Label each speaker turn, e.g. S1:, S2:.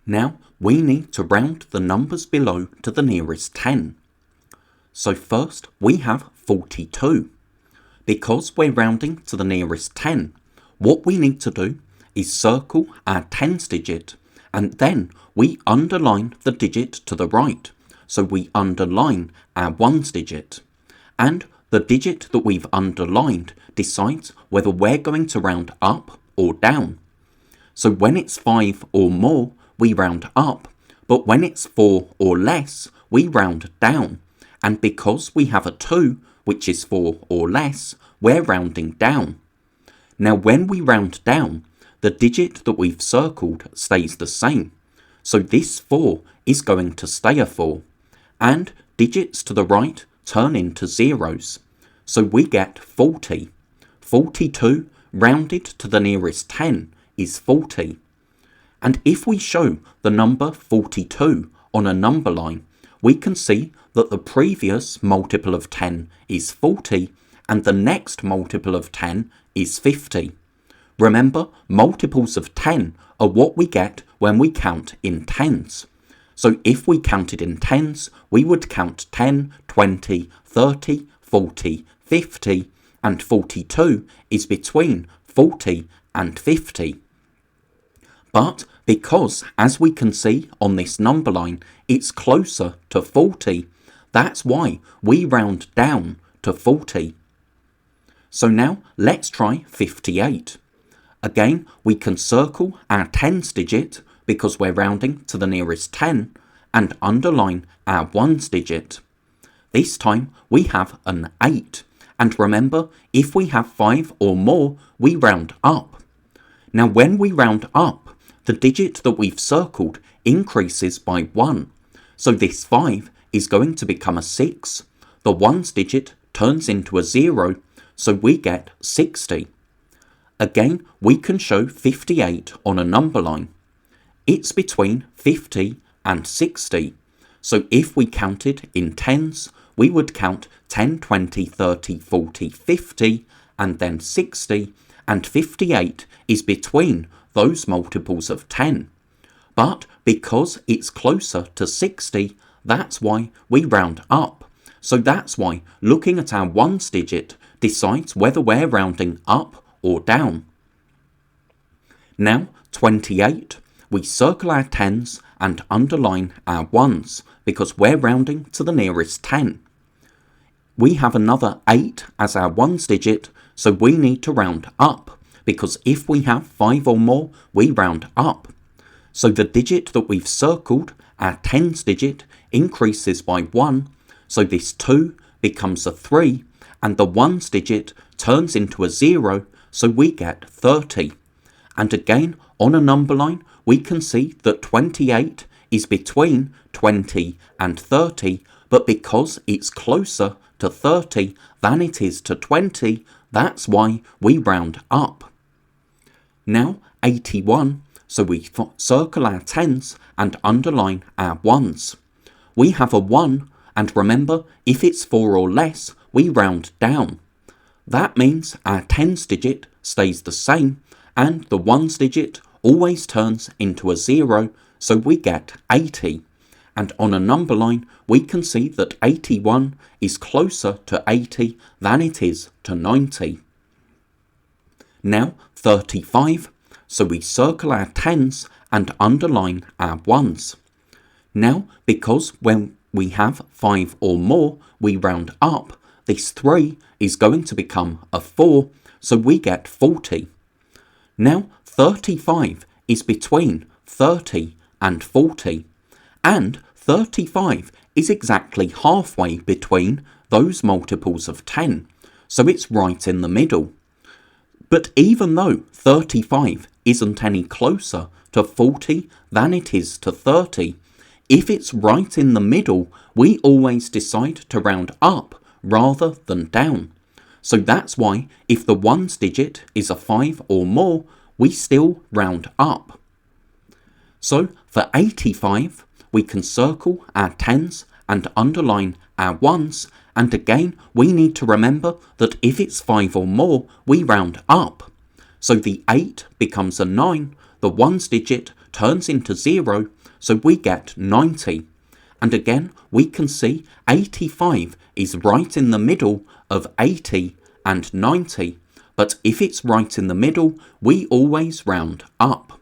S1: Now we need to round the numbers below to the nearest 10. So first we have 42. Because we're rounding to the nearest 10, what we need to do is circle our tens digit and then we underline the digit to the right. So we underline our ones digit. And the digit that we've underlined decides whether we're going to round up or down. So when it's 5 or more, we round up, but when it's 4 or less, we round down. And because we have a 2, which is 4 or less, we're rounding down. Now when we round down, the digit that we've circled stays the same. So this 4 is going to stay a 4. And digits to the right turn into zeros. So we get 40. 42 rounded to the nearest 10 is 40. And if we show the number 42 on a number line, we can see that the previous multiple of 10 is 40 and the next multiple of 10 is 50. Remember, multiples of 10 are what we get when we count in tens. So if we counted in tens, we would count 10, 20, 30, 40, 50, and 42 is between 40 and 50. But because, as we can see on this number line, it's closer to 40, that's why we round down to 40. So now let's try 58. Again, we can circle our tens digit because we're rounding to the nearest 10 and underline our ones digit. This time we have an 8. And remember, if we have 5 or more, we round up. Now when we round up, the digit that we've circled increases by 1. So this 5 is going to become a 6. The ones digit turns into a 0, so we get 60. Again, we can show 58 on a number line. It's between 50 and 60. So if we counted in tens, we would count 10, 20, 30, 40, 50, and then 60, and 58 is between those multiples of 10. But because it's closer to 60, that's why we round up. So that's why looking at our ones digit decides whether we're rounding up or down. Now 28, we circle our tens and underline our ones because we're rounding to the nearest 10. We have another 8 as our ones digit, so we need to round up because if we have 5 or more, we round up. So the digit that we've circled, our tens digit, increases by 1, so this 2 becomes a 3, and the ones digit turns into a 0, so we get 30. And again, on a number line, we can see that 28 is between 20 and 30, but because it's closer to 30 than it is to 20, that's why we round up. Now 81, so we circle our tens and underline our ones. We have a 1, and remember, if it's 4 or less, we round down. That means our tens digit stays the same, and the ones digit always turns into a 0, so we get 80. And on a number line, we can see that 81 is closer to 80 than it is to 90. Now 35, so we circle our tens and underline our ones. Now, because when we have 5 or more, we round up, this 3 is going to become a 4, so we get 40. Now 35 is between 30 and 40, and 35 is exactly halfway between those multiples of 10, so it's right in the middle. But even though 35 isn't any closer to 40 than it is to 30, if it's right in the middle, we always decide to round up rather than down. So that's why if the ones digit is a 5 or more, we still round up. So for 85, we can circle our tens and underline our ones, and again we need to remember that if it's 5 or more, we round up. So the 8 becomes a 9, the ones digit turns into 0, so we get 90. And again, we can see 85 is right in the middle of 80 and 90. But if it's right in the middle, we always round up.